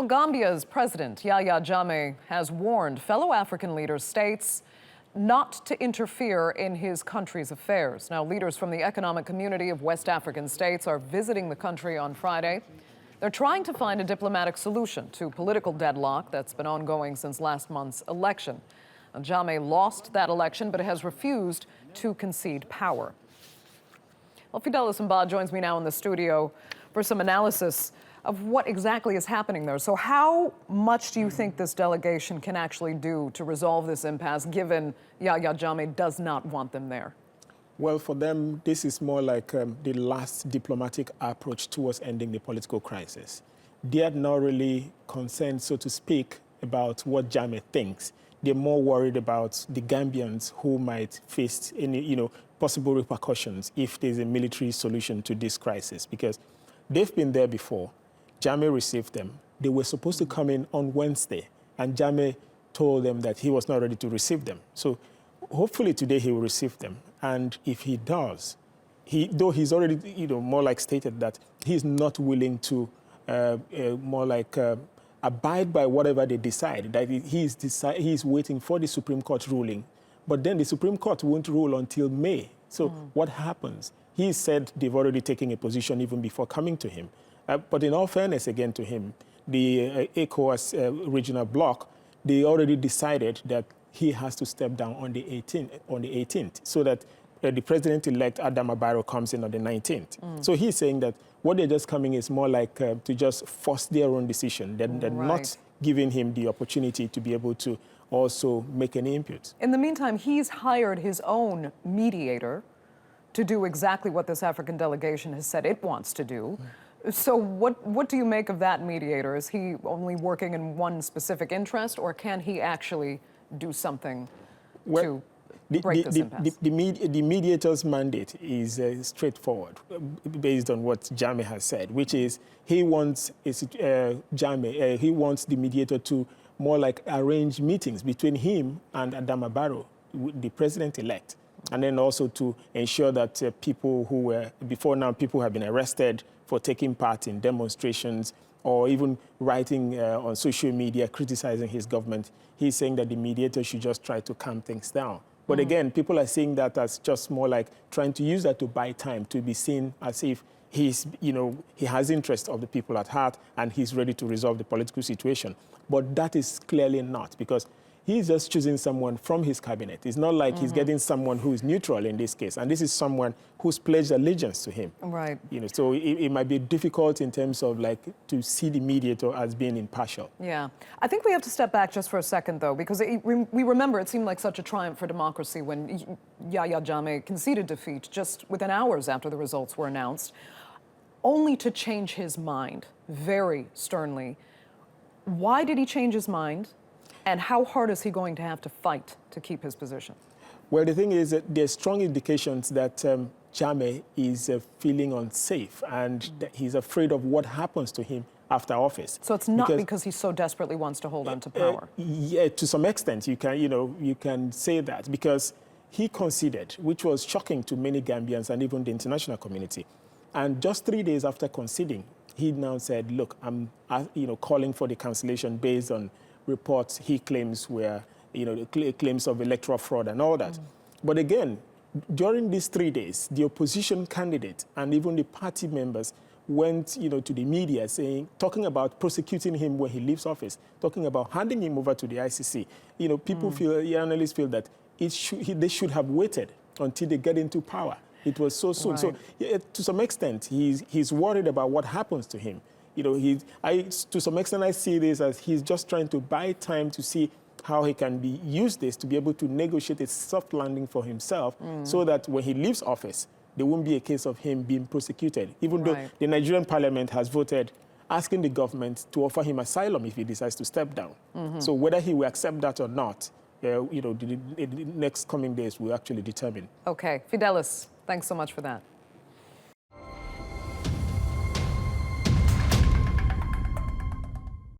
Well, Gambia's president, Yahya Jammeh, has warned fellow African states not to interfere in his country's affairs. Now, leaders from the economic community of West African states are visiting the country on Friday. They're trying to find a diplomatic solution to political deadlock that's been ongoing since last month's election. Now, Jammeh lost that election, but has refused to concede power. Well, Fidelis Mbah joins me now in the studio for some analysis of what exactly is happening there. So how much do you think this delegation can actually do to resolve this impasse, given Yahya Jammeh does not want them there? Well, for them, this is more like the last diplomatic approach towards ending the political crisis. They are not really concerned, so to speak, about what Jammeh thinks. They're more worried about the Gambians who might face any, possible repercussions if there's a military solution to this crisis, because they've been there before. Jammeh received them. They were supposed to come in on Wednesday, and Jammeh told them that he was not ready to receive them. So hopefully today he will receive them. And if he does, though he's already, more like stated that he's not willing to abide by whatever they decide, that he's waiting for the Supreme Court ruling. But then the Supreme Court won't rule until May. So what happens? He said they've already taken a position even before coming to him. But in all fairness, again, to him, the ECOWAS regional bloc, they already decided that he has to step down on the 18th, so that the president-elect Adama Barrow comes in on the 19th. So he's saying that what they're just coming is more like to just force their own decision. They're not giving him the opportunity to be able to also make any input. In the meantime, he's hired his own mediator to do exactly what this African delegation has said it wants to do. So what do you make of that mediator? Is he only working in one specific interest, or can he actually do something to break this impasse? The mediator's mandate is straightforward, based on what Jammeh has said, which is he wants he wants the mediator to more like arrange meetings between him and Adama Barrow, the president-elect, and then also to ensure that people who were, before now, people have been arrested for taking part in demonstrations or even writing on social media criticizing his government. He's saying that the mediator should just try to calm things down. But again, people are seeing that as just more like trying to use that to buy time, to be seen as if he's, he has interest of the people at heart and he's ready to resolve the political situation. But that is clearly not, because he's just choosing someone from his cabinet. It's not like he's getting someone who is neutral in this case. And this is someone who's pledged allegiance to him. Right. So it might be difficult in terms of to see the mediator as being impartial. Yeah. I think we have to step back just for a second, though, because we remember it seemed like such a triumph for democracy when Yahya Jammeh conceded defeat just within hours after the results were announced, only to change his mind very sternly. Why did he change his mind? And how hard is he going to have to fight to keep his position? Well, the thing is that there's strong indications that Jammeh is feeling unsafe and that he's afraid of what happens to him after office. So it's not because he so desperately wants to hold on to power? Yeah, to some extent, you can say that, because he conceded, which was shocking to many Gambians and even the international community. And just 3 days after conceding, he now said, look, I'm calling for the cancellation based on reports he claims were, claims of electoral fraud and all that. But again, during these 3 days, the opposition candidate and even the party members went, to the media talking about prosecuting him when he leaves office, talking about handing him over to the ICC. People feel, analysts feel that they should have waited until they get into power. It was so soon. Right. So to some extent, he's worried about what happens to him. To some extent, I see this as he's just trying to buy time to see how he can use this to be able to negotiate a soft landing for himself, so that when he leaves office, there won't be a case of him being prosecuted, even though the Nigerian parliament has voted asking the government to offer him asylum if he decides to step down. So whether he will accept that or not, the next coming days will actually determine. Okay, Fidelis, thanks so much for that.